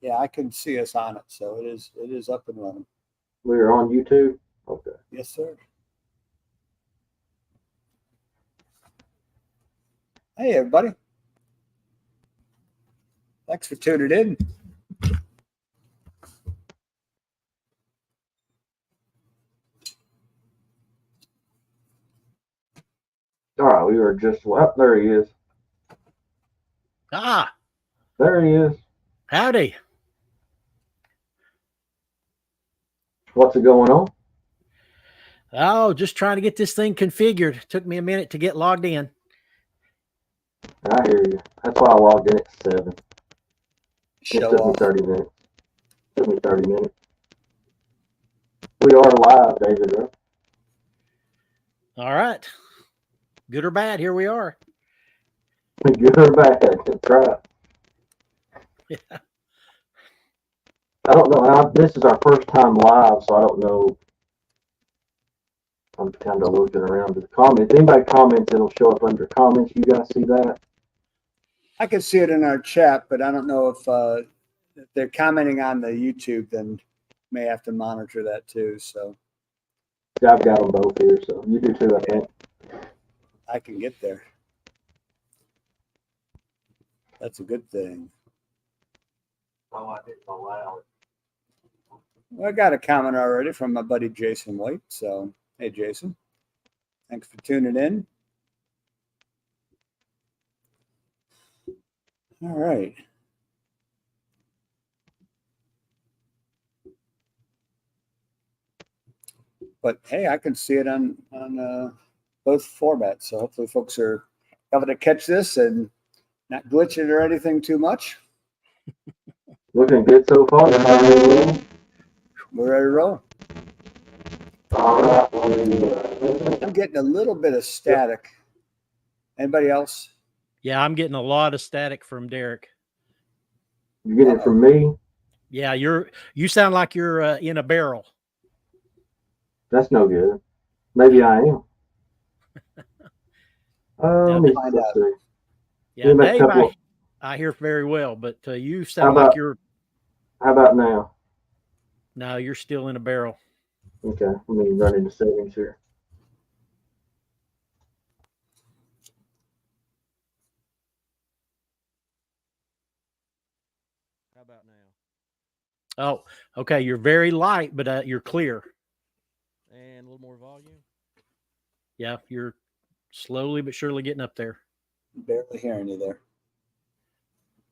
Yeah, I can see us on it, so it is up and running. We're on YouTube. Okay. Yes, sir. Hey, everybody. Thanks for tuning in. All right, we were just well. There he is. Ah, There he is. howdy. What's it going on? Oh, just trying to get this thing configured. Took me a minute to get logged in. I hear you. That's why I logged in at 7. It Show took me off. 30 minutes. Took me 30 minutes. We are live, David. Right? All right. Good or bad, here we are. Good or bad. That's right. Yeah. I don't know. This is our first time live, so I don't know. I'm kind of looking around to the comments. Anybody comments, it'll show up under comments. You guys see that? I can see it in our chat, but I don't know if they're commenting on the YouTube, then may have to monitor that too. So Yeah, I've got them both here, so you do too, I think. I can get there. That's a good thing. Oh, I didn't allow it. Well, I got a comment already from my buddy Jason White. So, hey, Jason, thanks for tuning in. All right. But hey, I can see it on both formats. So hopefully, folks are able to catch this and not glitch it or anything too much. Looking good so far. We're ready to roll. All right. I'm getting a little bit of static. Anybody else? Yeah, I'm getting a lot of static from Derek. You get it from me? Yeah, you sound like you're in a barrel. That's no good. Maybe I am. Find Let's out. see. Yeah, Make a Dave, couple of- I hear very well, but you How sound like about- you're. How about now? No, you're still in a barrel. Okay, let me run into settings here. How about now? Oh, okay. You're very light, but you're clear. And a little more volume. Yeah, you're slowly but surely getting up there. Barely hearing you there.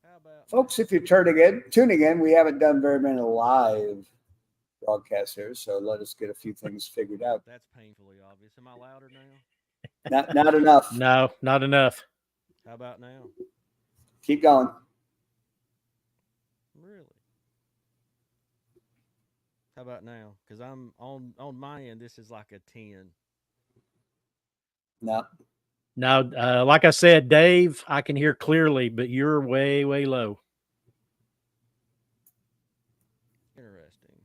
How about Folks, if you're tuning in, we haven't done very many live broadcasts here, so let us get a few things figured out. That's painfully obvious. Am I louder now? Not enough. No, not enough. How about now? Keep going. Really? How about now? Because I'm on my end. This is like a 10. No. Now, like I said, Dave, I can hear clearly, but you're way, way low. Interesting.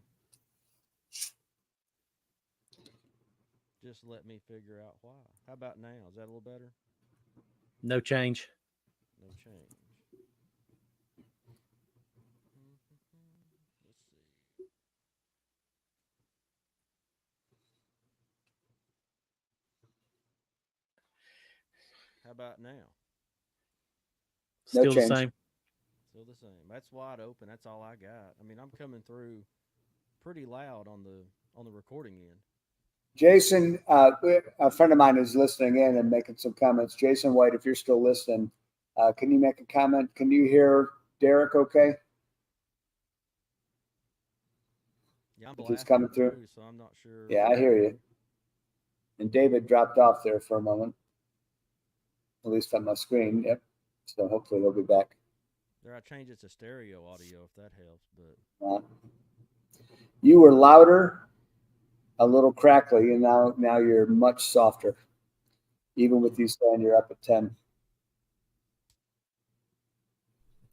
Just let me figure out why. How about now? Is that a little better? No change. No change. Let's see. How about now? No Still the change. same. Still the same. That's wide open. That's all I got. I mean, I'm coming through pretty loud on the recording end. Jason, a friend of mine is listening in and making some comments. Jason White, if you're still listening, can you make a comment? Can you hear Derek okay? Yeah, I'm He's coming through. so I'm not sure. Yeah, I hear you. And David dropped off there for a moment, at least on my screen. Yep. So hopefully he'll be back. There, I changed it to stereo audio if that helps. But you were louder, a little crackly, and now you're much softer. Even with you saying you're up at 10.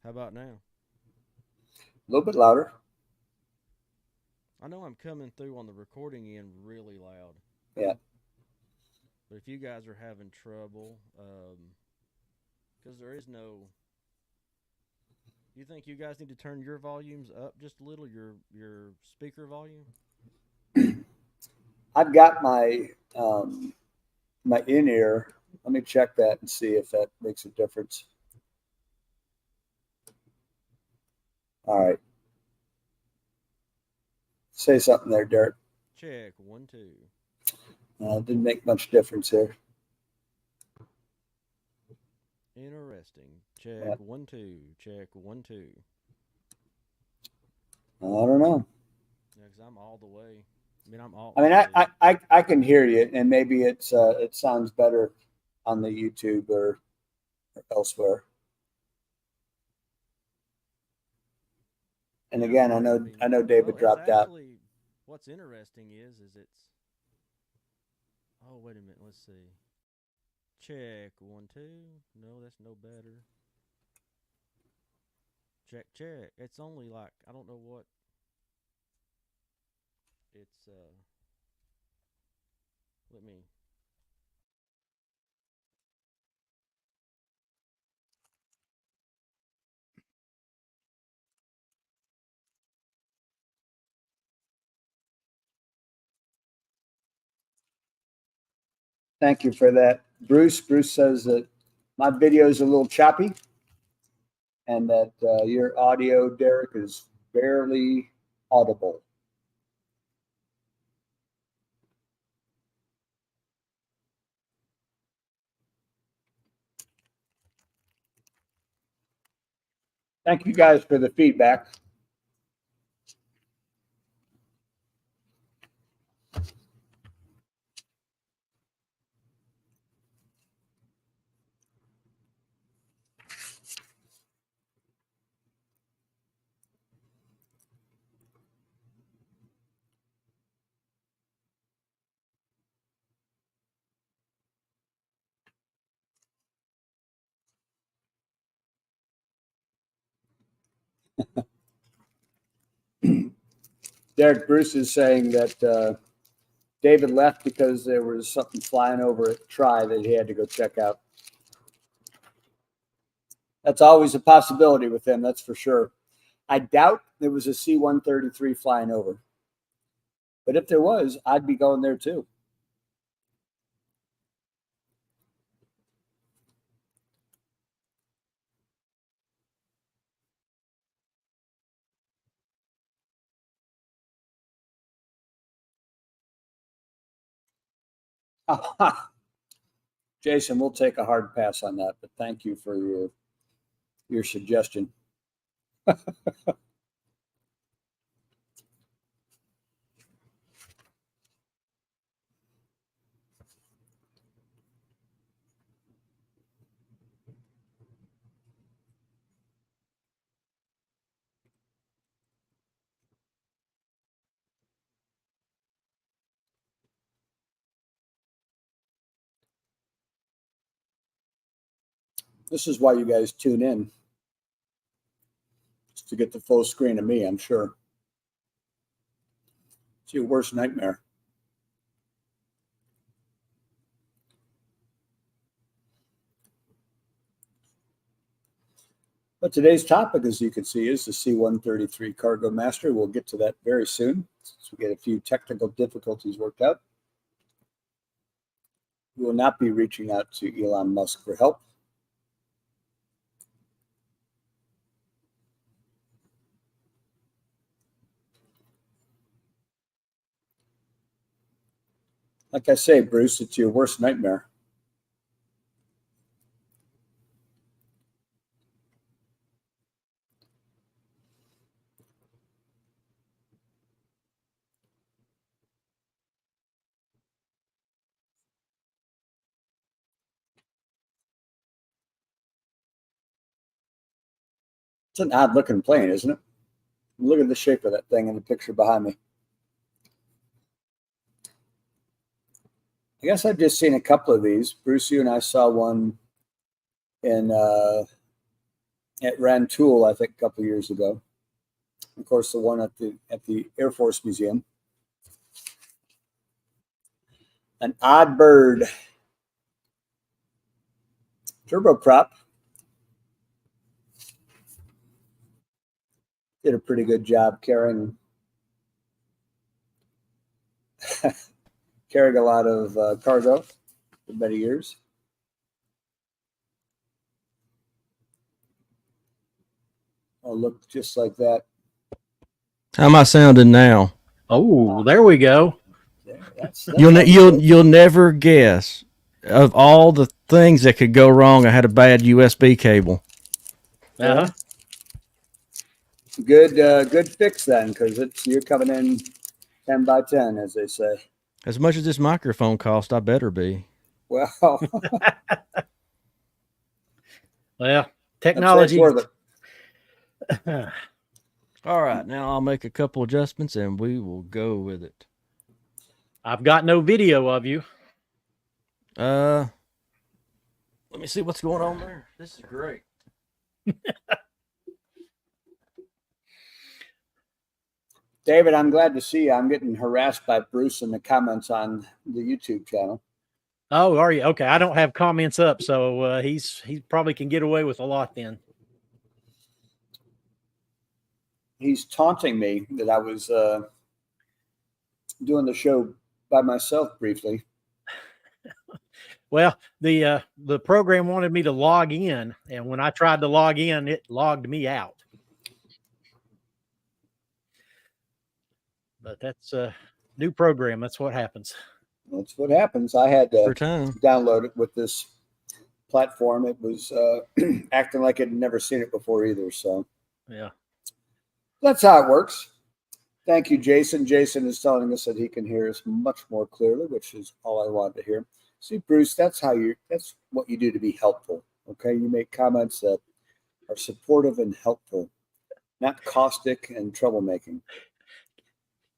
How about now? A little bit louder. I know I'm coming through on the recording end really loud. Yeah. But if you guys are having trouble, because there is no you think you guys need to turn your volumes up just a little, your speaker volume? I've got my my in-ear. Let me check that and see if that makes a difference. All right. Say something there, Derek. Check 1 2. Didn't make much difference here. Interesting. Check What? 1 2. Check 1 2. I don't know. Yeah, because I'm all the way. I mean, I'm all. I mean, I can hear you, and maybe it's it sounds better on the YouTube or elsewhere. And again, I know David dropped out. What's interesting is it's. Oh, wait a minute. Let's see. Check 1 2. No, that's no better. Check. It's only like, I don't know what. It's let me. Thank you for that, Bruce. Bruce says that my video is a little choppy, and that your audio, Derek, is barely audible. Thank you guys for the feedback. Derek, Bruce is saying that David left because there was something flying over at Try that he had to go check out. That's always a possibility with him, that's for sure. I doubt there was a C-133 flying over. But if there was, I'd be going there too. Jason, we'll take a hard pass on that, but thank you for your suggestion. This is why you guys tune in, just to get the full screen of me, I'm sure. It's your worst nightmare. But today's topic, as you can see, is the C-133 Cargo Master. We'll get to that very soon, since we get a few technical difficulties worked out. We will not be reaching out to Elon Musk for help. Like I say, Bruce, it's your worst nightmare. It's an odd looking plane, isn't it? Look at the shape of that thing in the picture behind me. I guess I've just seen a couple of these. Bruce, you and I saw one in at Rantoul, I think, a couple of years ago. Of course, the one at the Air Force Museum. An odd bird. Turboprop. did a pretty good job carrying carrying a lot of cargo for many years. Oh, look just like that. How am I sounding now? Oh, there we go. That's You'll never guess of all the things that could go wrong. I had a bad USB cable. Uh-huh. Good fix then, because you're coming in 10 by 10, as they say. As much as this microphone cost, I better be. Well, Well, technology. worth it. All right, now I'll make a couple adjustments and we will go with it. I've got no video of you. Let me see what's going on there. This is great. David, I'm glad to see you. I'm getting harassed by Bruce in the comments on the YouTube channel. Oh, are you? Okay, I don't have comments up, so he probably can get away with a lot then. He's taunting me that I was doing the show by myself briefly. Well, the program wanted me to log in, and when I tried to log in, it logged me out. But that's a new program. That's what happens. That's what happens. I had to For time. download it with this platform. It was acting like it had never seen it before either. So Yeah. that's how it works. Thank you, Jason. Jason is telling us that he can hear us much more clearly, which is all I wanted to hear. See, Bruce, that's what you do to be helpful. Okay. You make comments that are supportive and helpful, not caustic and troublemaking.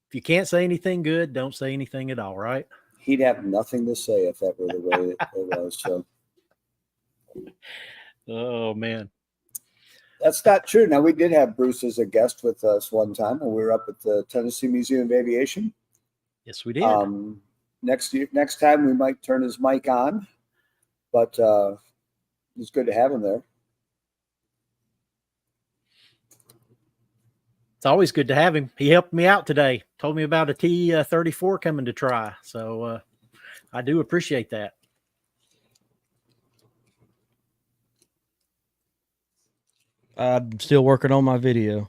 If you can't say anything good, don't say anything at all, right? He'd have nothing to say if that were the way it was. So Oh, man. that's not true. Now, we did have Bruce as a guest with us one time when we were up at the Tennessee Museum of Aviation. Yes, we did. Next time we might turn his mic on, but it's good to have him there. It's always good to have him. He helped me out today. Told me about a T-34 coming to try. So I do appreciate that. I'm still working on my video.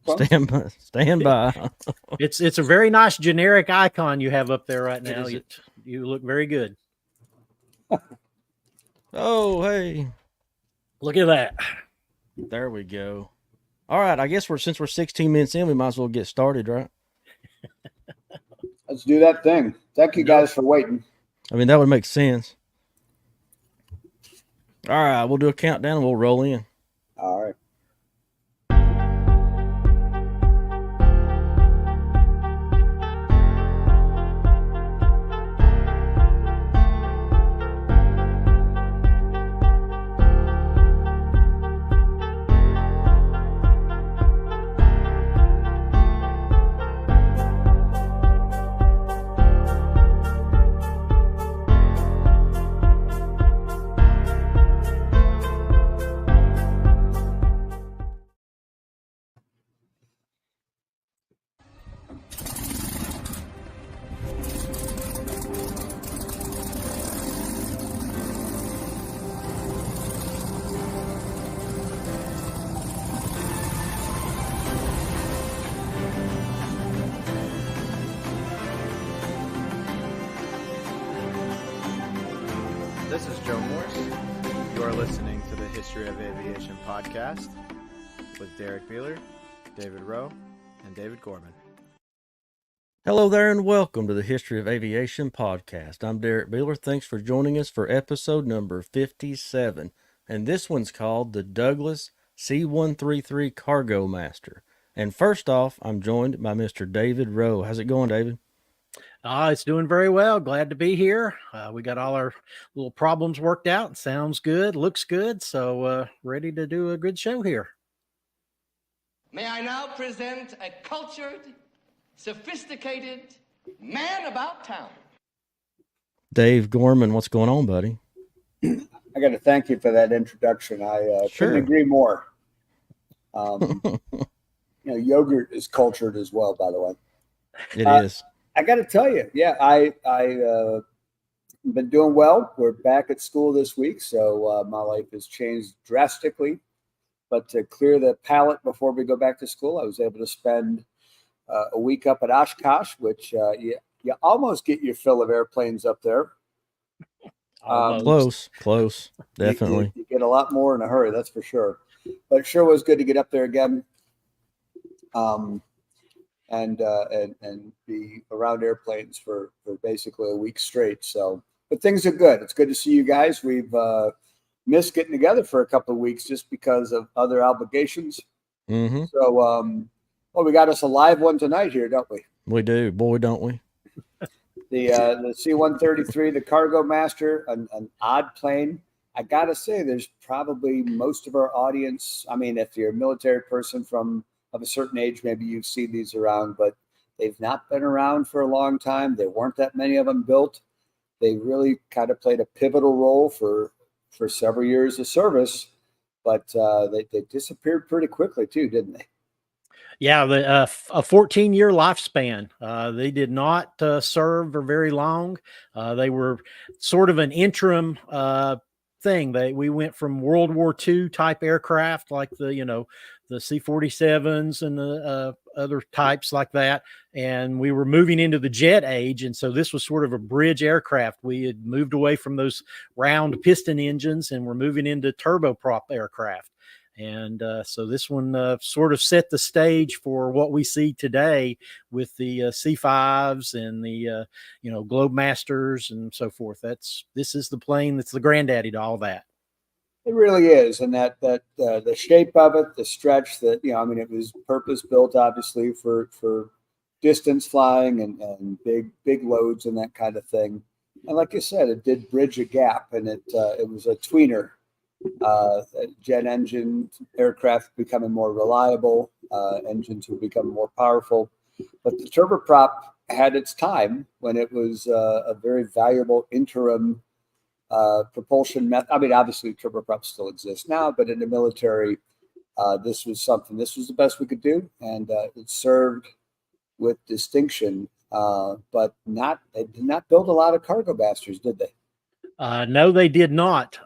Okay. Stand by. It's a very nice generic icon you have up there right now. Is You look very good. Oh, hey. Look at that. There we go. All right, I guess since we're 16 minutes in, we might as well get started, right? Let's do that thing. Thank you guys for waiting. I mean, that would make sense. All right, we'll do a countdown and we'll roll in. All right. This is Joe Morse. You are listening to the History of Aviation podcast with Derek Beeler, David Rowe, and David Gorman. Hello there and welcome to the History of Aviation podcast. I'm Derek Beeler. Thanks for joining us for episode number 57. And this one's called the Douglas C-133 Cargo Master. And first off, I'm joined by Mr. David Rowe. How's it going, David? It's doing very well. Glad to be here. We got all our little problems worked out. Sounds good. Looks good. So ready to do a good show here. May I now present a cultured, sophisticated man about town. Dave Gorman, what's going on, buddy? I got to thank you for that introduction. I Sure. couldn't agree more. yogurt is cultured as well, by the way. It is. I got to tell you, yeah, I been doing well. We're back at school this week, so my life has changed drastically. But to clear the palate before we go back to school, I was able to spend a week up at Oshkosh, which you almost get your fill of airplanes up there. Close, definitely. You get a lot more in a hurry, that's for sure. But it sure was good to get up there again, and be around airplanes for basically a week straight. So, but things are good. It's good to see you guys. We've missed getting together for a couple of weeks just because of other obligations. Mm-hmm. So, well, we got us a live one tonight here, don't we? We do, boy, don't we? The C-133, the Cargo Master, an odd plane. I gotta say, there's probably most of our audience. I mean, if you're a military person of a certain age, maybe you've seen these around, but they've not been around for a long time. There weren't that many of them built. They really kind of played a pivotal role for several years of service, but they disappeared pretty quickly too, didn't they? Yeah, a 14-year lifespan. They did not serve for very long. They were sort of an interim thing. We went from World War II type aircraft like the C-47s and the other types like that, and we were moving into the jet age. And so this was sort of a bridge aircraft. We had moved away from those round piston engines and we're moving into turboprop aircraft. And so this one sort of set the stage for what we see today with the C5s and the Globemasters and so forth. This is the plane that's the granddaddy to all that. It really is, and that the shape of it, the stretch, that I mean, it was purpose built, obviously for distance flying and big loads and that kind of thing. And like you said, it did bridge a gap, and it was a tweener. Jet engine aircraft becoming more reliable, engines were becoming more powerful, but the turboprop had its time when it was a very valuable interim propulsion method. I mean, obviously turboprops still exist now, but in the military, this was the best we could do, and it served with distinction. But they did not build a lot of Cargo Masters, did they? No, they did not.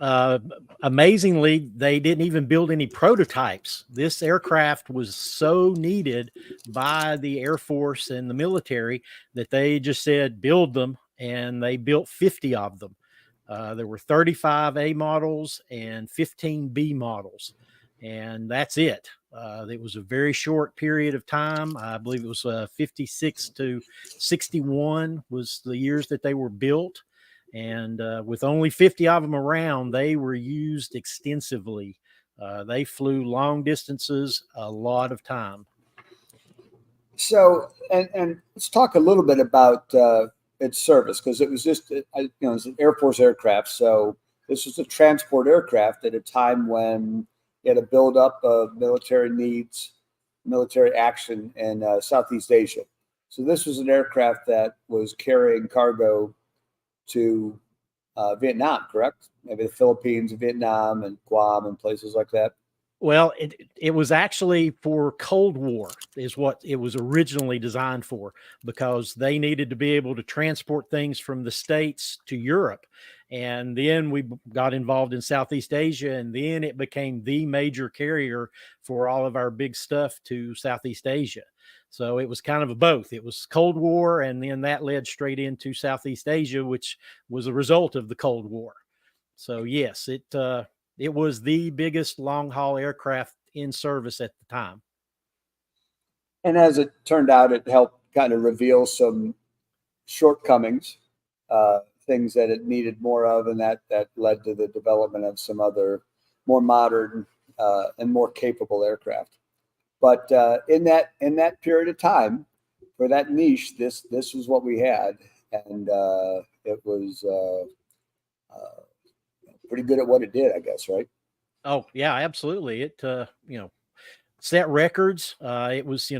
Amazingly, they didn't even build any prototypes. This aircraft was so needed by the Air Force and the military that they just said, build them. And they built 50 of them. There were 35 A models and 15 B models. And that's it. It was a very short period of time. I believe it was 56 to 61 was the years that they were built. And with only 50 of them around, they were used extensively. They flew long distances a lot of time. So, and let's talk a little bit about its service, because it was just, it's an Air Force aircraft. So this was a transport aircraft at a time when you had to build up military needs, military action in Southeast Asia. So this was an aircraft that was carrying cargo to Vietnam, correct? Maybe the Philippines, Vietnam, and Guam, and places like that. Well, it was actually for Cold War is what it was originally designed for, because they needed to be able to transport things from the States to Europe. And then we got involved in Southeast Asia, and then it became the major carrier for all of our big stuff to Southeast Asia. So it was kind of a both. It was Cold War, and then that led straight into Southeast Asia, which was a result of the Cold War. So yes, it was the biggest long-haul aircraft in service at the time. And as it turned out, it helped kind of reveal some shortcomings, things that it needed more of, and that led to the development of some other more modern and more capable aircraft. But in that period of time, for that niche, this was what we had, and it was pretty good at what it did, I guess, right? Oh yeah, absolutely. It set records. It was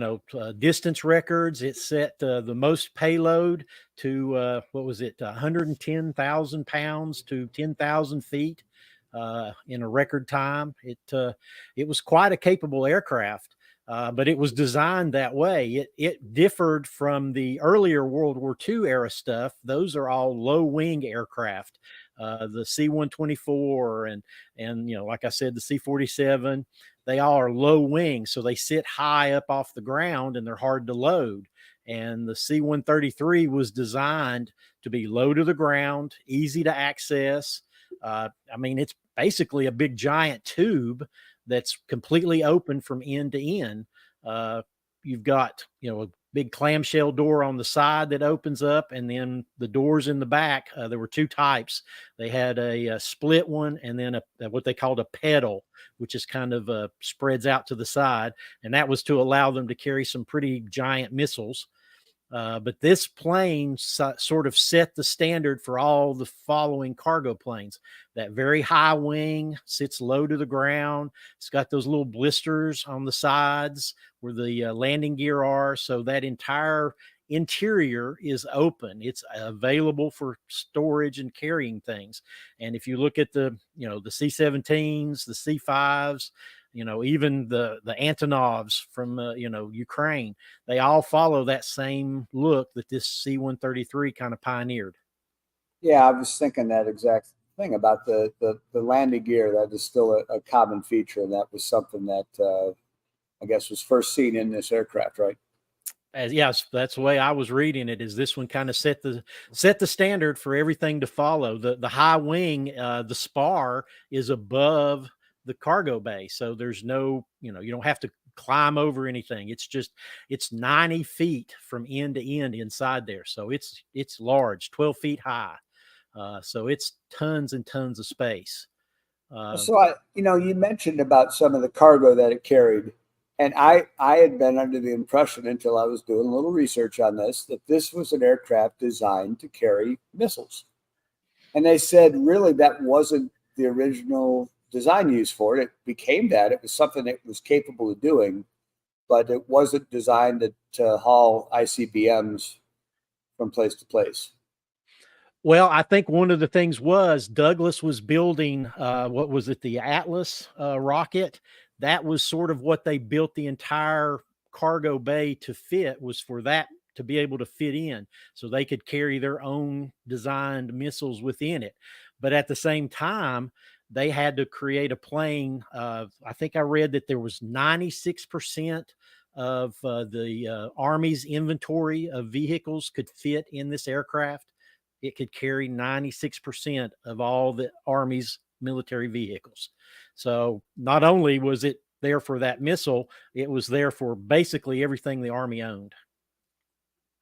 distance records. It set the most payload to 110,000 pounds to 10,000 feet in a record time. It was quite a capable aircraft. but it was designed that way. It differed from the earlier World War II era stuff. Those are all low wing aircraft, the C-124 and like I said, the C-47. They all are low wing, so they sit high up off the ground and they're hard to load. And the C-133 was designed to be low to the ground, easy to access. It's basically a big giant tube that's completely open from end to end. You've got, a big clamshell door on the side that opens up, and then the doors in the back. There were two types. They had a split one, and then what they called a pedal, which is kind of spreads out to the side, and that was to allow them to carry some pretty giant missiles. But this plane sort of set the standard for all the following cargo planes. That very high wing sits low to the ground. It's got those little blisters on the sides where the landing gear are. So that entire interior is open. It's available for storage and carrying things. And if you look at the C-17s, the C-5s, even the Antonovs from, Ukraine, they all follow that same look that this C-133 kind of pioneered. Yeah, I was thinking that exact thing about the landing gear. That is still a common feature, and that was something that I guess was first seen in this aircraft, right? Yes, that's the way I was reading it. Is this one kind of set the standard for everything to follow? The high wing, the spar is above the cargo bay, so there's no, you don't have to climb over anything. It's 90 feet from end to end inside there, so it's large, 12 feet high. So it's tons and tons of space. So you mentioned about some of the cargo that it carried, and I had been under the impression until I was doing a little research on this that this was an aircraft designed to carry missiles, and they said really that wasn't the original design used for it. It became that. It was something it was capable of doing, but it wasn't designed to haul ICBMs from place to place. Well, I think one of the things was Douglas was building, what was it, the Atlas rocket. That was sort of what they built the entire cargo bay to fit, was for that to be able to fit in so they could carry their own designed missiles within it. But at the same time, they had to create a plane. I think I read that there was 96% of the Army's inventory of vehicles could fit in this aircraft. It could carry 96% of all the Army's military vehicles. So not only was it there for that missile, it was there for basically everything the Army owned.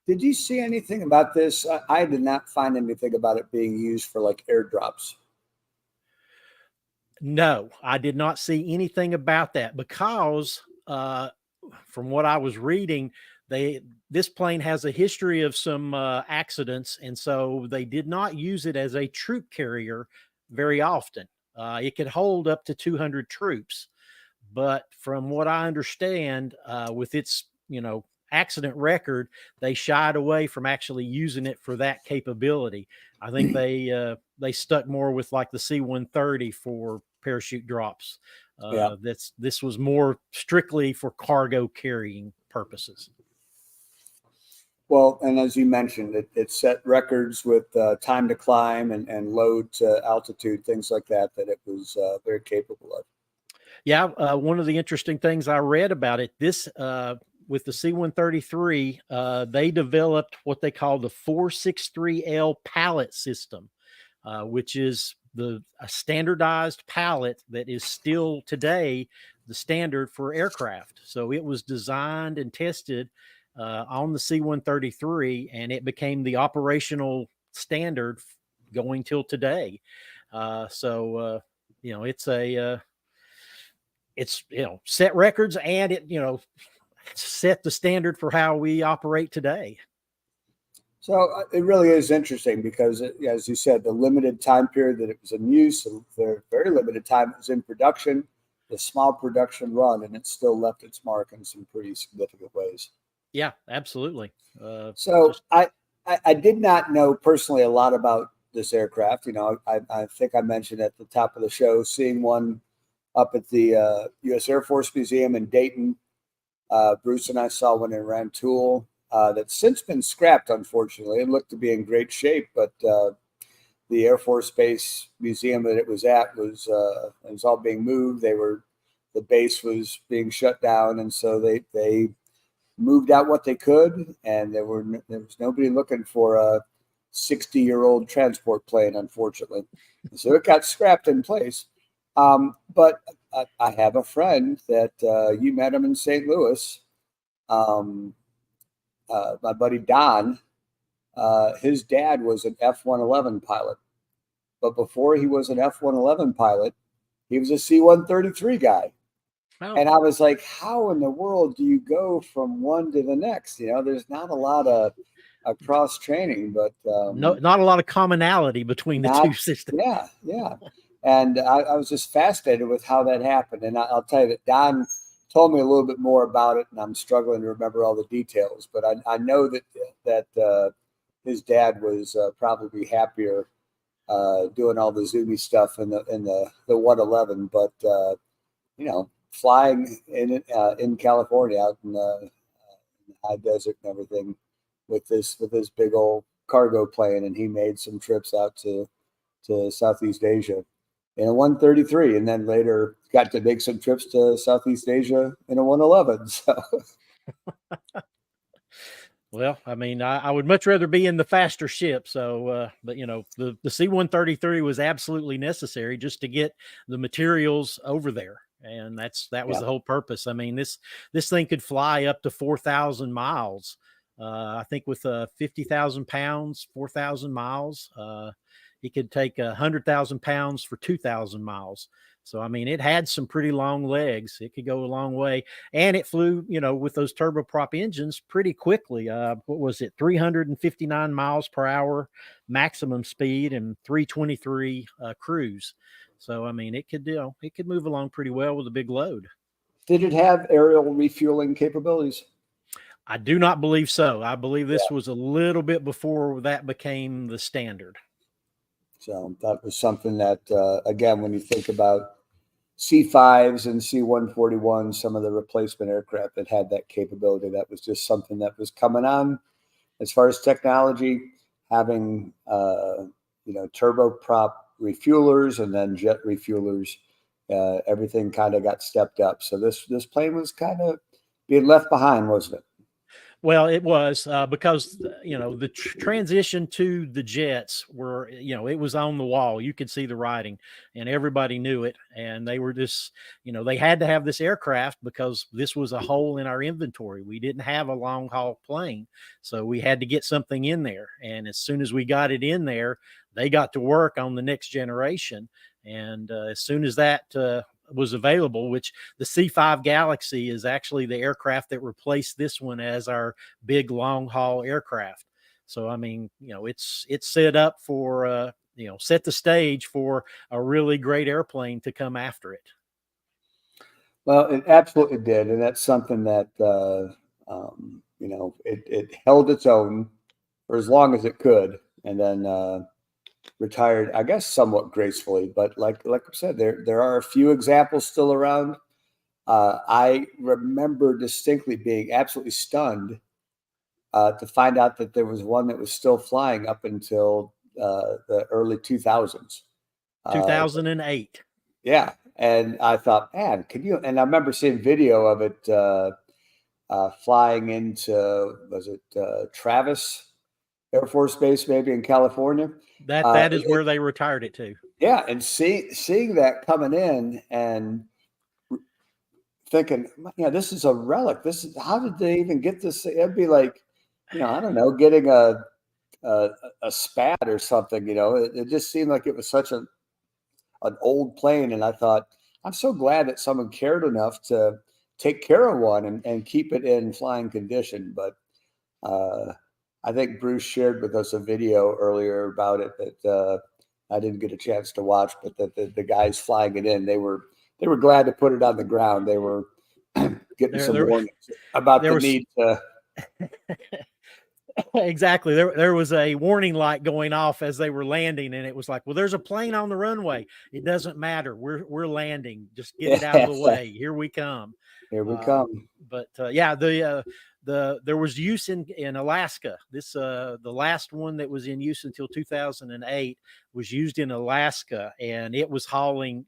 Did you see anything about this? I did not find anything about it being used for like airdrops. No, I did not see anything about that because from what I was reading, this plane has a history of some accidents, and so they did not use it as a troop carrier very often. It could hold up to 200 troops, but from what I understand, with its accident record, they shied away from actually using it for that capability. I think they stuck more with like the C-130 for parachute drops. This was more strictly for cargo carrying purposes. Well, and as you mentioned, it set records with time to climb and load to altitude, things like that it was very capable of. Yeah, one of the interesting things I read about it, this with the C-133, they developed what they call the 463L pallet system, which is a standardized pallet that is still today the standard for aircraft. So it was designed and tested on the C-133, and it became the operational standard going till today. It's set records, and it set the standard for how we operate today. So it really is interesting because, as you said, the limited time period that it was in use, the very limited time it was in production, the small production run, and it still left its mark in some pretty significant ways. Yeah, absolutely. I did not know personally a lot about this aircraft. I think I mentioned at the top of the show seeing one up at the U.S. Air Force Museum in Dayton. Bruce and I saw one in Rantoul that's since been scrapped, unfortunately. It looked to be in great shape, but the Air Force Base Museum that it was at was it was all being moved. The base was being shut down, and so they moved out what they could, and there was nobody looking for a 60-year-old transport plane, unfortunately. So it got scrapped in place. But I have a friend that you met him in St. Louis. My buddy Don. His dad was an F-111 pilot, but before he was an F-111 pilot, he was a C-133 guy. Oh. And I was like, how in the world do you go from one to the next? There's not a lot of cross training, but not a lot of commonality between the two systems. Yeah. And I was just fascinated with how that happened. And I'll tell you that Don told me a little bit more about it, and I'm struggling to remember all the details. But I know that his dad was probably happier doing all the zoomy stuff in the 111, but flying in California out in the high desert and everything with this big old cargo plane, and he made some trips out to Southeast Asia in a 133, and then later got to make some trips to Southeast Asia in a 111. So. Well, I mean, I would much rather be in the faster ship. So, but the C-133 was absolutely necessary just to get the materials over there. And that was the whole purpose. I mean, this thing could fly up to 4,000 miles. I think with 50,000 pounds, 4,000 miles, it could take 100,000 pounds for 2,000 miles. So, I mean, it had some pretty long legs. It could go a long way. And it flew, with those turboprop engines pretty quickly. What was it? 359 miles per hour maximum speed and 323 cruise. So, I mean, it could move along pretty well with a big load. Did it have aerial refueling capabilities? I do not believe so. I believe this was a little bit before that became the standard. So that was something that, again, when you think about C-5s and C-141, some of the replacement aircraft that had that capability, that was just something that was coming on. As far as technology, having turboprop refuelers and then jet refuelers, everything kind of got stepped up. So this plane was kind of being left behind, wasn't it? Well, it was because, the transition to the jets were, it was on the wall. You could see the writing and everybody knew it. And they were just, they had to have this aircraft because this was a hole in our inventory. We didn't have a long haul plane. So we had to get something in there. And as soon as we got it in there, they got to work on the next generation. And as soon as that was available, which the C-5 Galaxy is actually the aircraft that replaced this one as our big long haul aircraft. So, I mean, it's set up for, set the stage for a really great airplane to come after it. Well, it absolutely did. And that's something that, it held its own for as long as it could. And then, retired, I guess, somewhat gracefully, but like I said, there are a few examples still around. I remember distinctly being absolutely stunned to find out that there was one that was still flying up until the early 2000s. 2008. Yeah, and I thought, man, can you? And I remember seeing video of it flying into, was it Travis Air Force Base, maybe in California. That is where they retired it to. Yeah, and seeing that coming in and thinking, this is a relic. How did they even get this? It'd be like, I don't know, getting a spat or something. It just seemed like it was such an old plane, and I thought, I'm so glad that someone cared enough to take care of one and keep it in flying condition. But I think Bruce shared with us a video earlier about it that I didn't get a chance to watch, but that the guys flying it in, they were glad to put it on the ground. They were getting some warnings about the need to. Exactly. There was a warning light going off as they were landing, and it was like, well, there's a plane on the runway. It doesn't matter. We're landing. Just get it out of the way. Here we come. Here we come. But yeah, there was use in Alaska. This the last one that was in use until 2008 was used in Alaska, and it was hauling,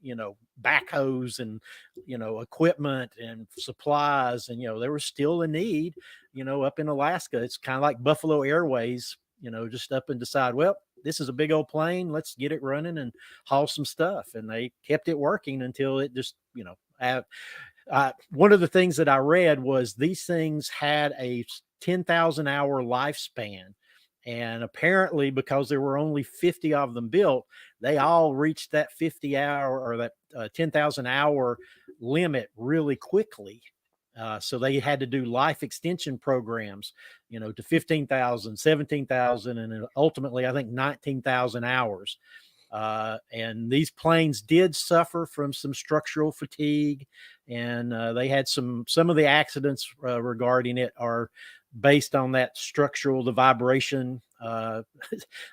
backhoes and, equipment and supplies, and, there was still a need, up in Alaska. It's kind of like Buffalo Airways, just up and decide, well, this is a big old plane. Let's get it running and haul some stuff. And they kept it working until it just, one of the things that I read was these things had a 10,000 hour lifespan. And apparently, because there were only 50 of them built, they all reached that 50 hour or that 10,000 hour limit really quickly. So they had to do life extension programs, to 15,000, 17,000, and ultimately, I think 19,000 hours. And these planes did suffer from some structural fatigue, and they had some of the accidents regarding it are based on that structural, the vibration.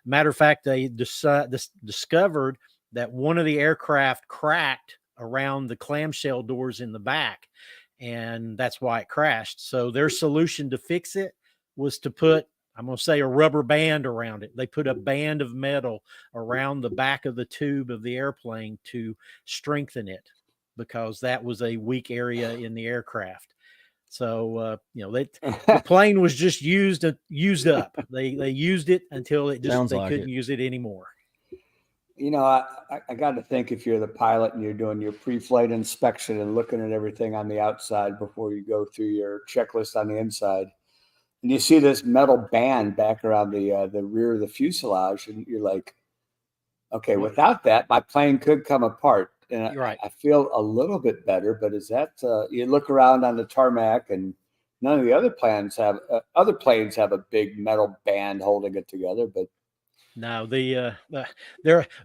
Matter of fact, they discovered that one of the aircraft cracked around the clamshell doors in the back, and that's why it crashed. So their solution to fix it was to put, I'm going to say, a rubber band around it. They put a band of metal around the back of the tube of the airplane to strengthen it, because that was a weak area in the aircraft. So, the plane was just used up. They used it until they couldn't use it anymore. I got to think, if you're the pilot and you're doing your pre-flight inspection and looking at everything on the outside before you go through your checklist on the inside, and you see this metal band back around the rear of the fuselage, and you're like, okay, without that, my plane could come apart. And Right. I feel a little bit better, but is that you look around on the tarmac, and none of the other planes have a big metal band holding it together, but No, the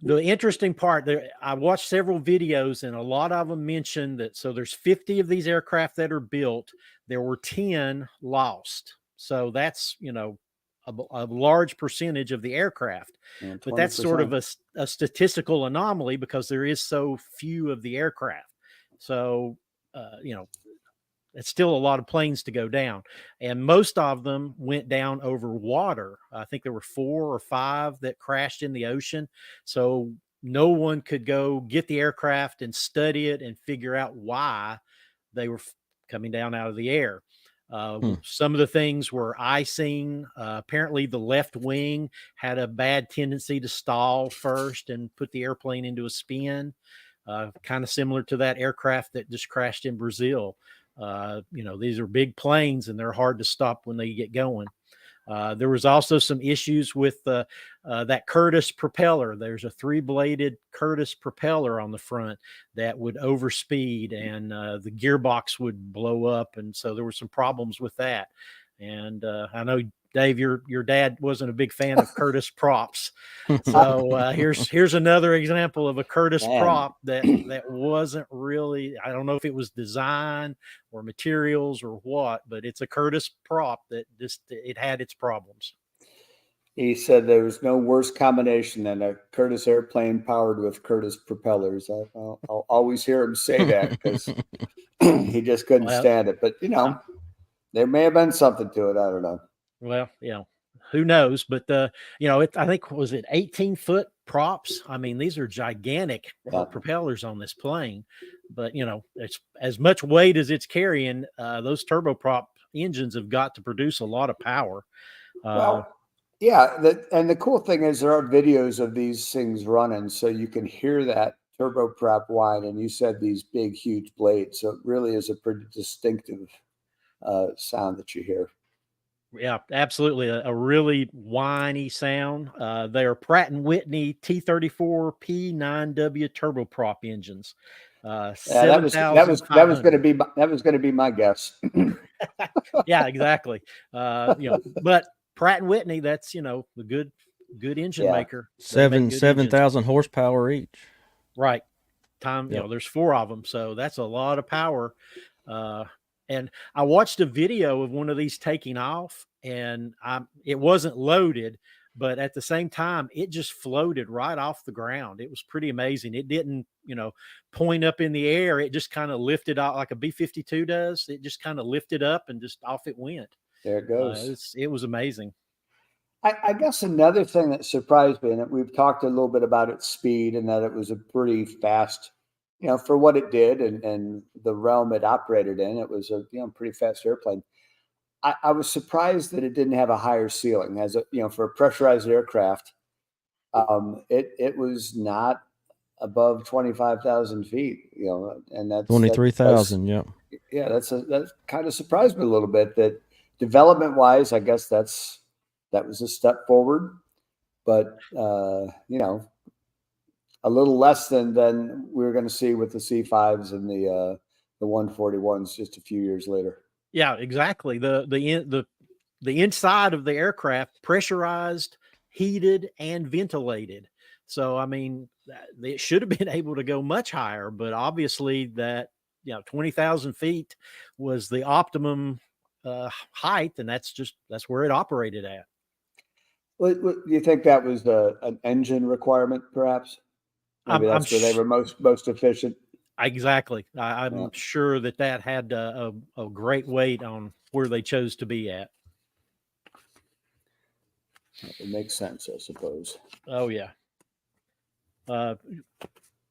interesting part there, I watched several videos, and a lot of them mentioned that. So there's 50 of these aircraft that are built. There were 10 lost. So that's, a large percentage of the aircraft, but that's sort of a statistical anomaly because there is so few of the aircraft. So, it's still a lot of planes to go down, and most of them went down over water. I think there were 4 or 5 that crashed in the ocean. So no one could go get the aircraft and study it and figure out why they were coming down out of the air. Some of the things were icing. Apparently the left wing had a bad tendency to stall first and put the airplane into a spin, kind of similar to that aircraft that just crashed in Brazil. These are big planes and they're hard to stop when they get going. There was also some issues with that Curtiss propeller. There's a 3-bladed Curtiss propeller on the front that would overspeed, and the gearbox would blow up. And so there were some problems with that. And I know, Dave, your dad wasn't a big fan of Curtiss props. So here's another example of a Curtiss prop that wasn't really, I don't know if it was design or materials or what, but it's a Curtiss prop that it had its problems. He said there was no worse combination than a Curtiss airplane powered with Curtiss propellers. I'll always hear him say that because he just couldn't stand it. But, there may have been something to it. I don't know. Well, who knows? But, I think, was it 18-foot props? I mean, these are gigantic propellers on this plane. But, it's as much weight as it's carrying. Those turboprop engines have got to produce a lot of power. And the cool thing is there are videos of these things running, so you can hear that turboprop whine. And you said these big, huge blades, so it really is a pretty distinctive sound that you hear. Yeah, absolutely. A really whiny sound. They are Pratt & Whitney T34P9W turboprop engines. That was going to be my guess. Yeah, exactly. But Pratt & Whitney, that's, the good engine maker. 7,000 horsepower each. Right. There's 4 of them. So that's a lot of power. And I watched a video of one of these taking off, and it wasn't loaded, but at the same time, it just floated right off the ground. It was pretty amazing. It didn't, point up in the air. It just kind of lifted out like a B-52 does. It just kind of lifted up and just off it went. There it goes. It was amazing. I guess another thing that surprised me, and we've talked a little bit about its speed and that it was a pretty fast, for what it did and the realm it operated in, it was a pretty fast airplane. I was surprised that it didn't have a higher ceiling as for a pressurized aircraft. It was not above 25,000 feet, and that's 23,000. Yep. Yeah, that kind of surprised me a little bit. That development wise, I guess that was a step forward, but a little less than we were going to see with the C5s and the 141s just a few years later. Yeah, exactly. The inside of the aircraft pressurized, heated, and ventilated. So I mean, it should have been able to go much higher, but obviously that 20,000 feet was the optimum height, and that's where it operated at. Well, do you think that was an engine requirement, perhaps? Maybe that's where they were most efficient. Exactly. I'm sure that had a great weight on where they chose to be at. It makes sense, I suppose. Oh yeah.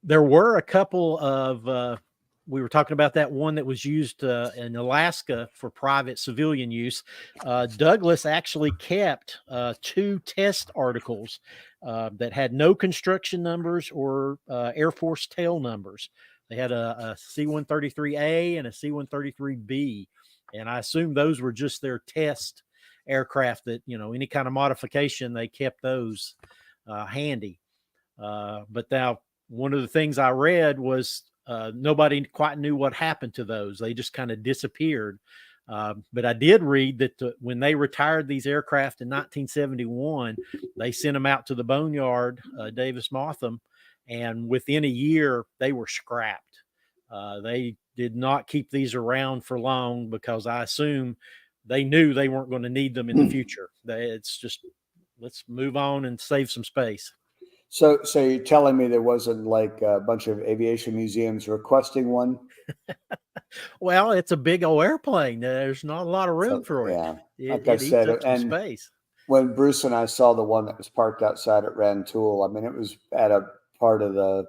There were a couple of we were talking about that one that was used in Alaska for private civilian use. Douglas actually kept 2 test articles that had no construction numbers or Air Force tail numbers. They had a C-133A and a C-133B, and I assume those were just their test aircraft that, any kind of modification, they kept those handy. But now one of the things I read was nobody quite knew what happened to those. They just kind of disappeared. But I did read that when they retired these aircraft in 1971, they sent them out to the boneyard, Davis Motham, and within a year they were scrapped. They did not keep these around for long because I assume they knew they weren't going to need them in the future. It's just, let's move on and save some space. So you're telling me there wasn't like a bunch of aviation museums requesting one? Well, it's a big old airplane. There's not a lot of room for it. Yeah, like I said, eats up some space. When Bruce and I saw the one that was parked outside at Rantoul, I mean, it was at a part of the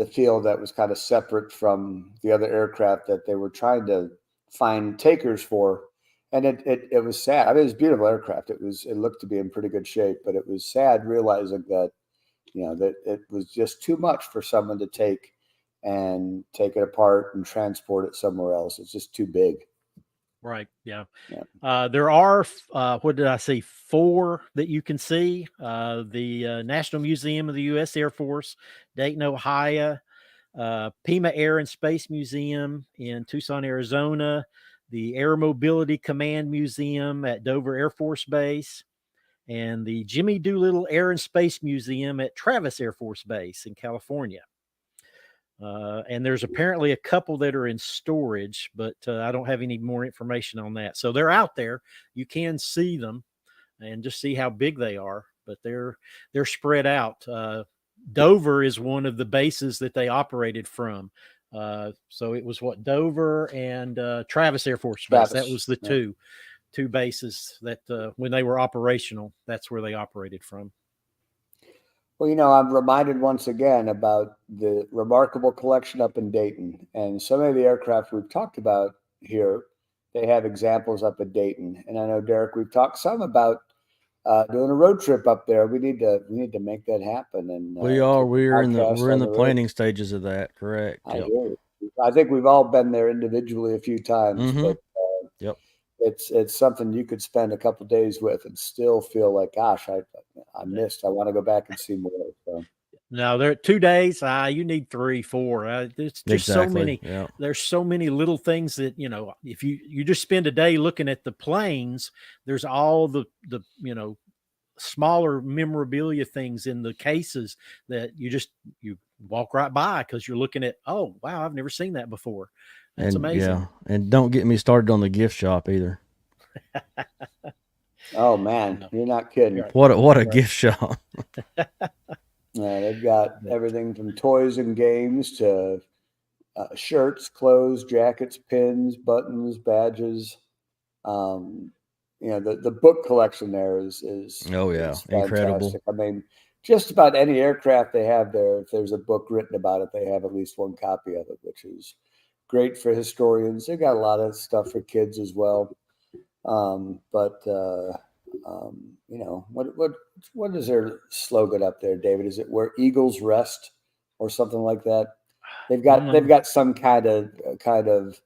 field that was kind of separate from the other aircraft that they were trying to find takers for. And it was sad. I mean, it was a beautiful aircraft. It looked to be in pretty good shape, but it was sad realizing that, that it was just too much for someone to take it apart and transport it somewhere else. It's just too big. Right. Yeah. There are, what did I say? 4 that you can see. The National Museum of the U.S. Air Force, Dayton, Ohio, Pima Air and Space Museum in Tucson, Arizona, the Air Mobility Command Museum at Dover Air Force Base, and the Jimmy Doolittle Air and Space Museum at Travis Air Force Base in California. And there's apparently a couple that are in storage, but I don't have any more information on that. So they're out there. You can see them and just see how big they are, but they're spread out. Dover is one of the bases that they operated from. So it was Dover and Travis Air Force Base. That was the two bases that when they were operational, that's where they operated from. Well, I'm reminded once again about the remarkable collection up in Dayton, and some of the aircraft we've talked about here, they have examples up at Dayton. And I know, Derek, we've talked some about doing a road trip up there. We need to make that happen. And we're in the planning stages of that. Correct. I hear you. I think we've all been there individually a few times, but it's something you could spend a couple of days with and still feel like, gosh, I missed. I want to go back and see more. So. No, there are 2 days. You need 3, 4. It's just so many. Yeah. There's so many little things that, if you just spend a day looking at the planes, there's all the smaller memorabilia things in the cases that you walk right by because you're looking at, oh, wow, I've never seen that before. That's amazing. Yeah. And don't get me started on the gift shop either. Oh man, you're not kidding. Right. What a gift shop. Yeah, they've got everything from toys and games to shirts, clothes, jackets, pins, buttons, badges. The book collection there is Oh yeah, is incredible. fantastic. I mean, just about any aircraft they have there, if there's a book written about it, they have at least one copy of it, which is great for historians. They've got a lot of stuff for kids as well. What is their slogan up there, David? Is it "Where Eagles Rest" or something like that? They've got some kind of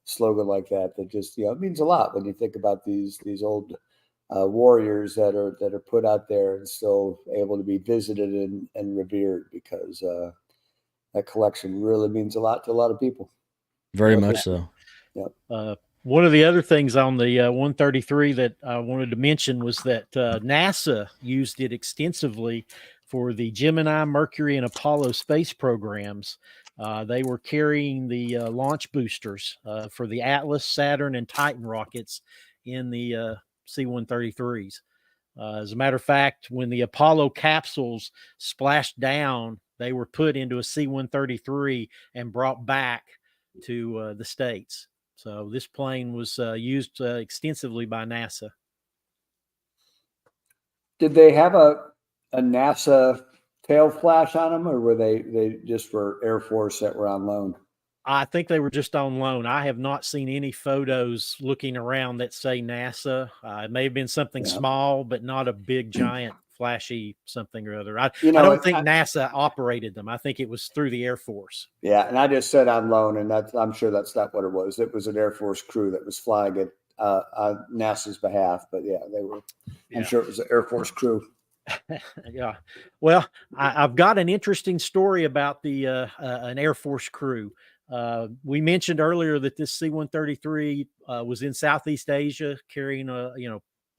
slogan like that just it means a lot when you think about these old warriors that are put out there and still able to be visited and revered, because that collection really means a lot to a lot of people. Very much so. One of the other things on the 133 that I wanted to mention was that NASA used it extensively for the Gemini, Mercury, and Apollo space programs. They were carrying the launch boosters for the Atlas, Saturn, and Titan rockets in the C-133s. As a matter of fact, when the Apollo capsules splashed down, they were put into a C-133 and brought back to the States. So this plane was used extensively by NASA. Did they have a NASA tail flash on them, or were they just for Air Force that were on loan? I think they were just on loan. I have not seen any photos looking around that say NASA. It may have been something small, but not a big, giant, flashy something or other. I don't think NASA operated them. I think it was through the Air Force. Yeah, and I just said on loan, and I'm sure that's not what it was. It was an Air Force crew that was flying it on NASA's behalf. But yeah, they were. I'm sure it was an Air Force crew. Yeah. Well, I've got an interesting story about the an Air Force crew. We mentioned earlier that this C-133 was in Southeast Asia carrying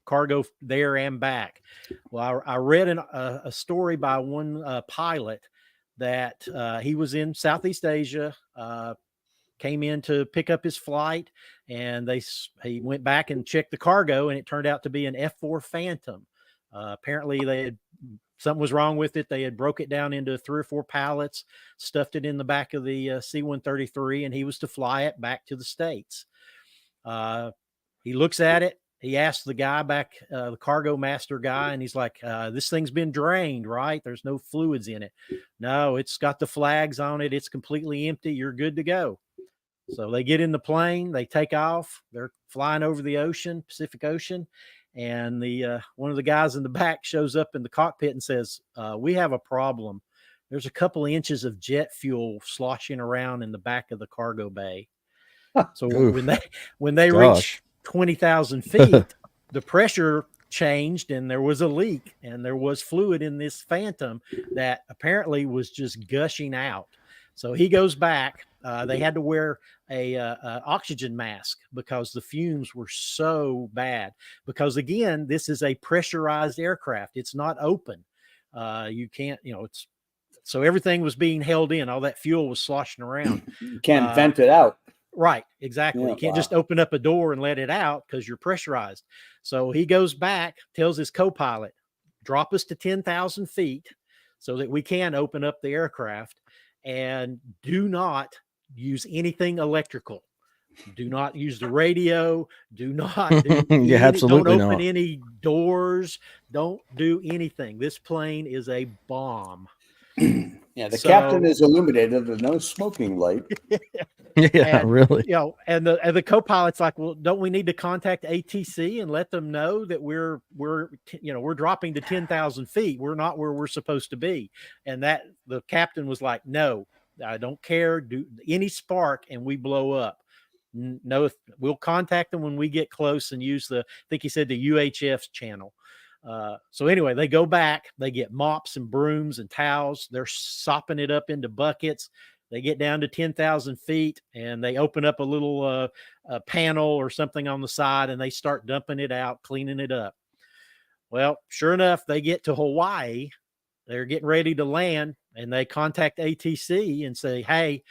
cargo there and back. Well, I read a story by one pilot that he was in Southeast Asia, came in to pick up his flight, and he went back and checked the cargo, and it turned out to be an F-4 Phantom. Apparently something was wrong with it. They had broke it down into 3 or 4 pallets, stuffed it in the back of the C-133, and he was to fly it back to the States. He looks at it. He asks the guy back, the cargo master guy, and he's like, this thing's been drained, right? There's no fluids in it. No, it's got the flags on it. It's completely empty. You're good to go. So they get in the plane, they take off. They're flying over the ocean, Pacific Ocean. And the one of the guys in the back shows up in the cockpit and says, we have a problem. There's a couple of inches of jet fuel sloshing around in the back of the cargo bay. So when they reached 20,000 feet, the pressure changed and there was a leak, and there was fluid in this Phantom that apparently was just gushing out. So he goes back. They had to wear a oxygen mask because the fumes were so bad. Because again, this is a pressurized aircraft. It's not open. You can't, so everything was being held in. All that fuel was sloshing around. You can't vent it out. Right. Exactly. Yeah, you can't just open up a door and let it out because you're pressurized. So he goes back, tells his co-pilot, drop us to 10,000 feet so that we can open up the aircraft, and do not use anything electrical. Do not use the radio. Do not do absolutely don't open any doors. Don't do anything. This plane is a bomb. Yeah, the captain is illuminated with no smoking light. Yeah, really. And the co-pilot's like, well, don't we need to contact ATC and let them know that we're dropping to 10,000 feet? We're not where we're supposed to be. And that the captain was like, no, I don't care. Do any spark and we blow up. No, we'll contact them when we get close and use I think he said the UHF's channel. So anyway, they go back, they get mops and brooms and towels. They're sopping it up into buckets. They get down to 10,000 feet and they open up a little panel or something on the side, and they start dumping it out, cleaning it up. Well, sure enough, they get to Hawaii. They're getting ready to land, and they contact ATC and say, hey,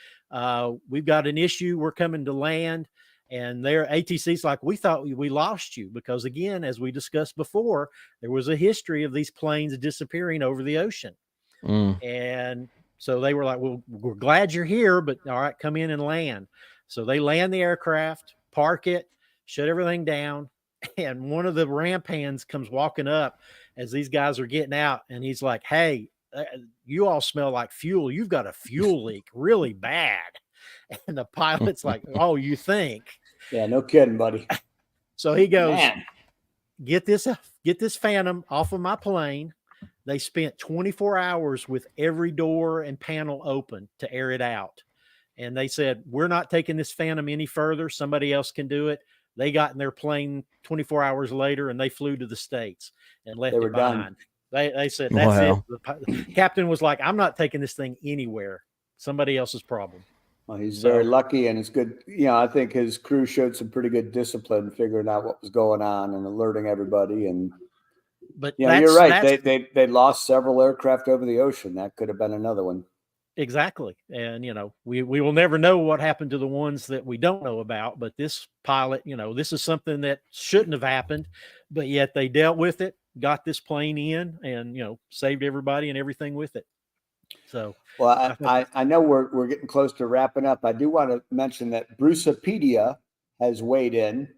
we've got an issue. We're coming to land. And their ATC's like, we thought we lost you because, again, as we discussed before, there was a history of these planes disappearing over the ocean. And so they were like, well, we're glad you're here, but all right, come in and land. So they land the aircraft, park it, shut everything down. And one of the ramp hands comes walking up as these guys are getting out. And he's like, hey, you all smell like fuel. You've got a fuel leak really bad. And the pilot's like, oh, you think? Yeah, no kidding, buddy. So he goes, Man. get this Phantom off of my plane. They spent 24 hours with every door and panel open to air it out. And they said, we're not taking this Phantom any further. Somebody else can do it. They got in their plane 24 hours later and they flew to the States and left it behind. They said, that's it. The captain was like, I'm not taking this thing anywhere. Somebody else's problem. Well, he's very lucky, and it's good. I think his crew showed some pretty good discipline, figuring out what was going on and alerting everybody. But you're right. They lost several aircraft over the ocean. That could have been another one. Exactly. And, we will never know what happened to the ones that we don't know about. But this pilot, this is something that shouldn't have happened, but yet they dealt with it, got this plane in, and, saved everybody and everything with it. So, well, I know we're getting close to wrapping up. I do want to mention that Brucepedia has weighed in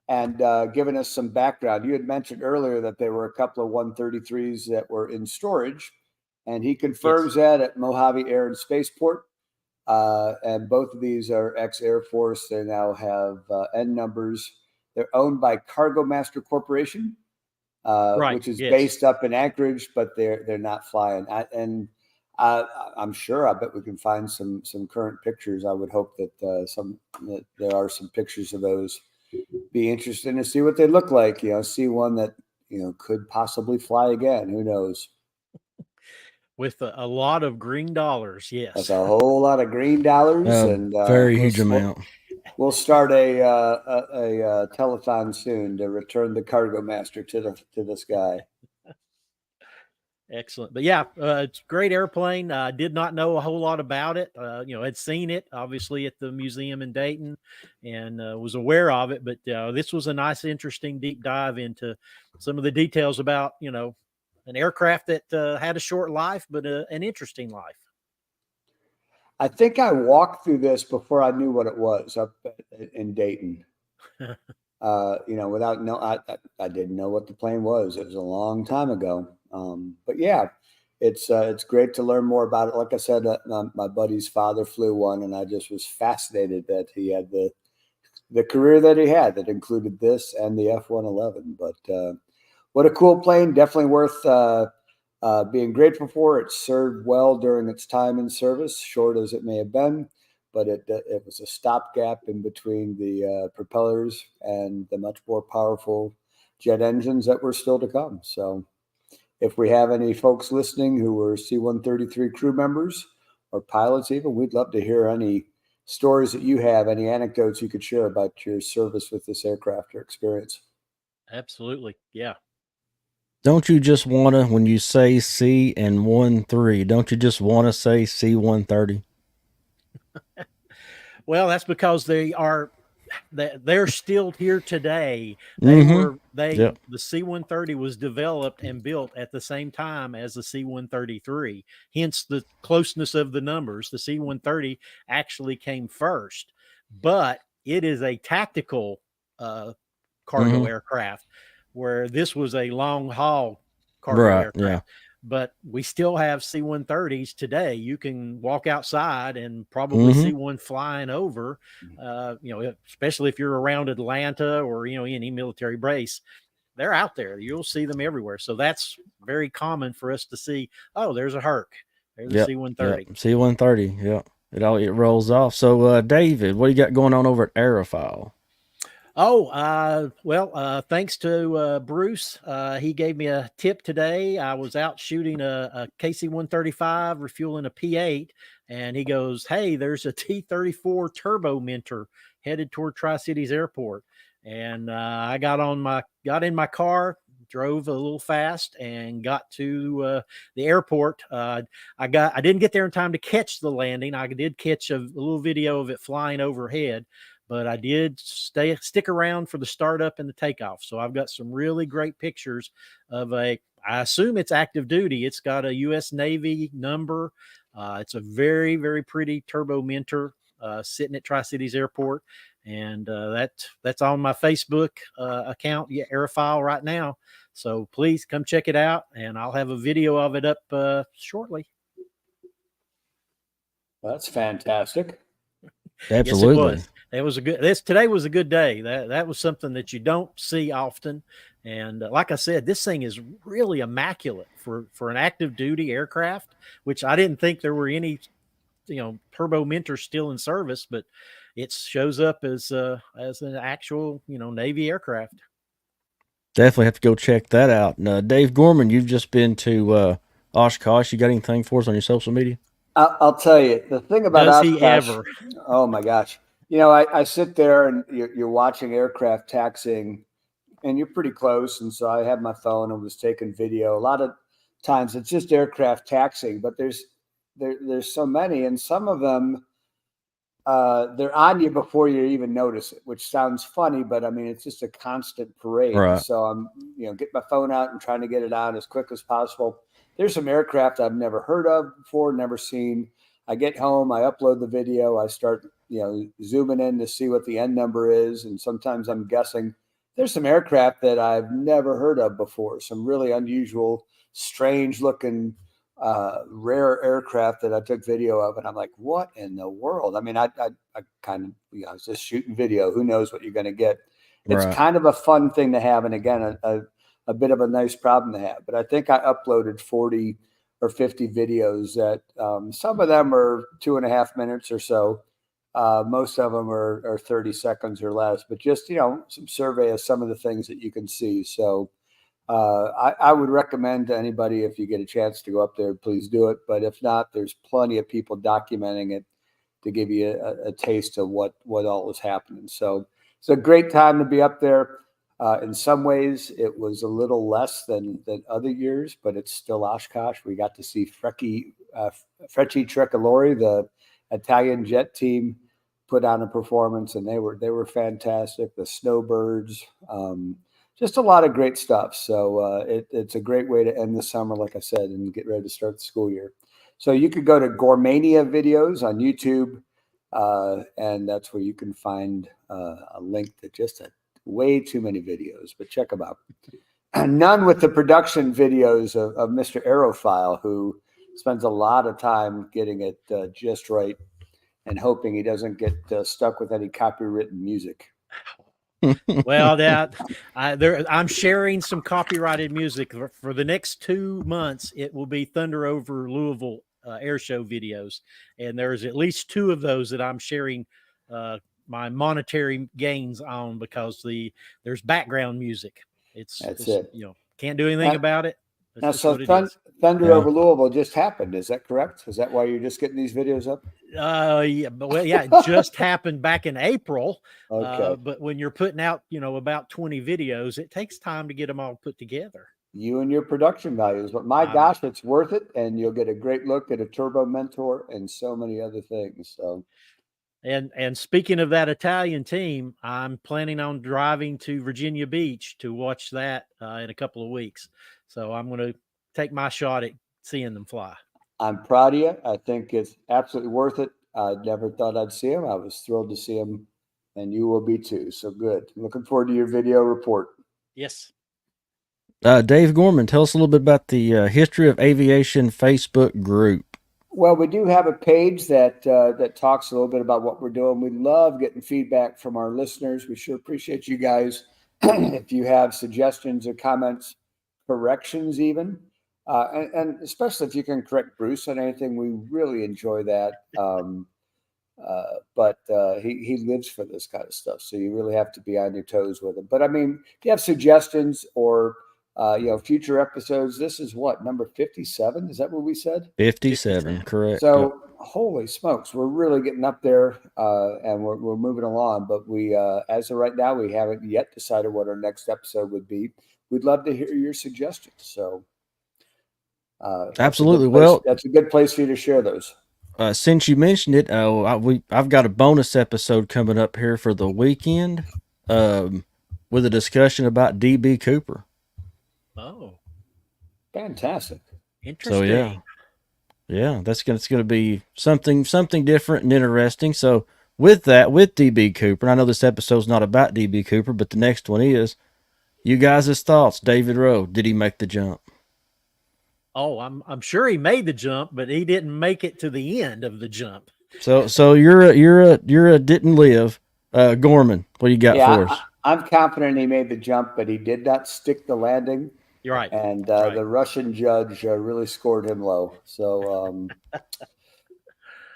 and given us some background. You had mentioned earlier that there were a couple of 133s that were in storage, and he confirms that at Mojave Air and Spaceport. And both of these are ex-Air Force. They now have N numbers. They're owned by Cargo Master Corporation, which is based up in Anchorage, but they're not flying. I'm sure. I bet we can find some current pictures. I would hope that there are some pictures of those. Be interesting to see what they look like. See one that could possibly fly again. Who knows? With a lot of green dollars, yes. That's a whole lot of green dollars, and very huge amount. We'll start a telethon soon to return the Cargo Master to the sky. Excellent. But yeah, it's a great airplane. I did not know a whole lot about it. Had seen it obviously at the museum in Dayton and was aware of it. But this was a nice, interesting deep dive into some of the details about, an aircraft that had a short life, but an interesting life. I think I walked through this before I knew what it was up in Dayton. I didn't know what the plane was. It was a long time ago. But yeah, it's great to learn more about it. Like I said, my buddy's father flew one, and I just was fascinated that he had the career that he had that included this and the F-111. But what a cool plane! Definitely worth being grateful for. It served well during its time in service, short as it may have been, but it was a stopgap in between the propellers and the much more powerful jet engines that were still to come. So if we have any folks listening who were C-133 crew members or pilots even, we'd love to hear any stories that you have, any anecdotes you could share about your service with this aircraft or experience. Absolutely. Yeah. Don't you just want to, when you say C and 1-3, don't you just want to say C-130? Well, that's because they're still here today. The C-130 was developed and built at the same time as the C-133, hence the closeness of the numbers. The C-130 actually came first, but it is a tactical cargo aircraft, where this was a long haul cargo aircraft. Yeah. But we still have C-130s today. You can walk outside and probably see one flying over, especially if you're around Atlanta or, any military base. They're out there. You'll see them everywhere. So that's very common for us to see, oh, there's a Herc. There's a C-130. Yep. C-130, yeah. It rolls off. So, David, what do you got going on over at Aerofoil? Thanks to Bruce. He gave me a tip today. I was out shooting a KC-135, refueling a P8, and he goes, hey, there's a T-34 Turbo Mentor headed toward Tri-Cities Airport. And I got in my car, drove a little fast, and got to the airport. I didn't get there in time to catch the landing. I did catch a little video of it flying overhead. but I did stick around for the startup and the takeoff. So I've got some really great pictures of I assume it's active duty. It's got a U.S. Navy number. It's a very, very pretty Turbo Mentor sitting at Tri-Cities Airport. And that's on my Facebook account, Aerophile, right now. So please come check it out, and I'll have a video of it up shortly. Well, that's fantastic. Absolutely. Yes, it was. Today was a good day. That was something that you don't see often. And like I said, this thing is really immaculate for an active duty aircraft, which I didn't think there were any, Turbo Mentors still in service, but it shows up as an actual, Navy aircraft. Definitely have to go check that out. And, Dave Gorman, you've just been to Oshkosh. You got anything for us on your social media? I'll tell you the thing about Does he Oshkosh. ever? Oh my gosh! I sit there and you're watching aircraft taxiing, and you're pretty close, and so I had my phone and was taking video. A lot of times it's just aircraft taxiing, but there's so many, and some of them they're on you before you even notice it, which sounds funny, but I mean it's just a constant parade. Right. So I'm get my phone out and trying to get it on as quick as possible. There's some aircraft I've never heard of before, never seen. I get home, I upload the video, I start zooming in to see what the end number is, and sometimes I'm guessing. There's some aircraft that I've never heard of before, some really unusual, strange looking rare aircraft that I took video of, and I'm like, what in the world? I mean, I kind of, I was just shooting video. Who knows what you're going to get? It's Right. kind of a fun thing to have, and again, a bit of a nice problem to have. But I think I uploaded 40 or 50 videos that some of them are 2.5 minutes or so. Most of them are 30 seconds or less, but just, some survey of some of the things that you can see. So I would recommend to anybody, if you get a chance to go up there, please do it. But if not, there's plenty of people documenting it to give you a taste of what all is happening. So it's a great time to be up there. In some ways, it was a little less than other years, but it's still Oshkosh. We got to see Frecci Tricolori, the Italian jet team, put on a performance, and they were fantastic. The Snowbirds, just a lot of great stuff. So it's a great way to end the summer, like I said, and get ready to start the school year. So you could go to Gourmania videos on YouTube, and that's where you can find a link to just way too many videos, but check them out. None with the production videos of Mr. Aerophile, who spends a lot of time getting it just right and hoping he doesn't get stuck with any copywritten music. Well, I'm sharing some copyrighted music for the next 2 months. It will be Thunder Over Louisville air show videos, and there's at least 2 of those that I'm sharing my monetary gains on, because there's background music. It's it. Can't do anything about it. Now, so Thunder Over Louisville just happened. Is that correct? Is that why you're just getting these videos up? Yeah, it just happened back in April. Okay. But when you're putting out, about 20 videos, it takes time to get them all put together. You and your production values, but my gosh, it's worth it, and you'll get a great look at a Turbo Mentor and so many other things. So. And speaking of that Italian team, I'm planning on driving to Virginia Beach to watch that in a couple of weeks. So I'm going to take my shot at seeing them fly. I'm proud of you. I think it's absolutely worth it. I never thought I'd see them. I was thrilled to see them, and you will be too. So good. Looking forward to your video report. Yes. Dave Gorman, tell us a little bit about the History of Aviation Facebook group. Well, we do have a page that talks a little bit about what we're doing. We love getting feedback from our listeners. We sure appreciate you guys. If you have suggestions or comments, corrections even, and especially if you can correct Bruce on anything, we really enjoy that. But he lives for this kind of stuff, so you really have to be on your toes with him. But I mean, if you have suggestions or future episodes, this is what, number 57? Is that what we said? 57, correct. So holy smokes, we're really getting up there, and we're moving along. But we, as of right now, we haven't yet decided what our next episode would be. We'd love to hear your suggestions. So absolutely. That's a good place for you to share those. since you mentioned it, I've got a bonus episode coming up here for the weekend, with a discussion about DB Cooper. Oh, Fantastic. interesting. So yeah, it's gonna be something different and interesting. So with DB Cooper, and I know this episode's not about DB Cooper, but the next one is. You guys' thoughts, David Rowe? Did he make the jump? Oh, I'm sure he made the jump, but he didn't make it to the end of the jump. So you're a didn't live. Gorman, what do you got for us? I'm confident he made the jump, but he did not stick the landing. You're right. And Right. the Russian judge really scored him low. So,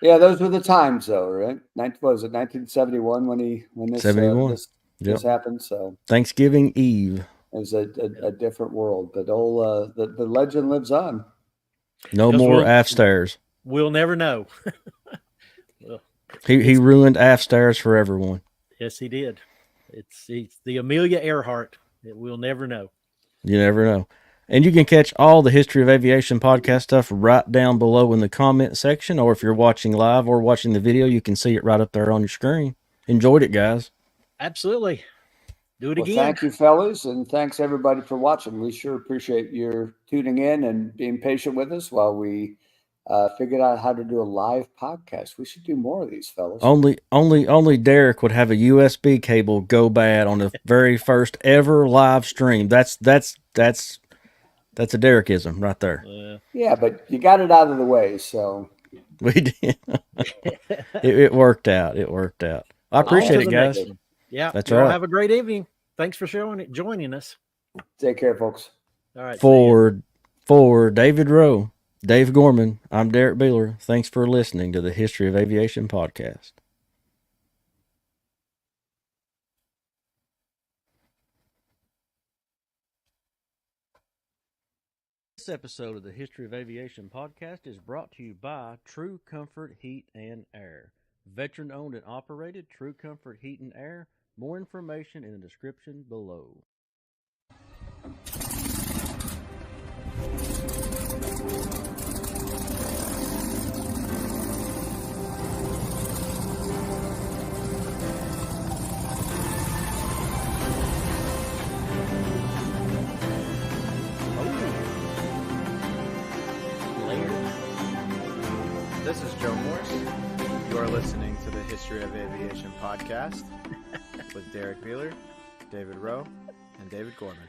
yeah, those were the times, though, right? What was it 1971 when this 71. this happened? So Thanksgiving Eve. it was a different world, but the legend lives on. No Because more we'll- aft stairs. We'll never know. He ruined aft stairs for everyone. Yes, he did. It's the Amelia Earhart. We'll never know. You never know. And you can catch all the History of Aviation podcast stuff right down below in the comment section, or if you're watching live or watching the video, you can see it right up there on your screen. Enjoyed it, guys. Absolutely. Do it Well, again. thank you, fellas, and thanks everybody for watching. We sure appreciate your tuning in and being patient with us while we figured out how to do a live podcast. We should do more of these, fellas. Only Derek would have a USB cable go bad on the very first ever live stream. That's a Derekism right there. Yeah, but you got it out of the way, so We did. It worked out. It worked out. I appreciate On it, to the guys. next one. Yeah. That's y'all right. Have a great evening. Thanks for joining us. take care, folks. All right. see ya. For David Rowe, Dave Gorman, I'm Derek Beeler. Thanks for listening to the History of Aviation podcast. This episode of the History of Aviation podcast is brought to you by True Comfort Heat and Air. Veteran owned and operated True Comfort Heat and Air. More information in the description below. This is Joe Morse. You are listening to the History of Aviation podcast with Derek Beeler, David Rowe, and David Gorman.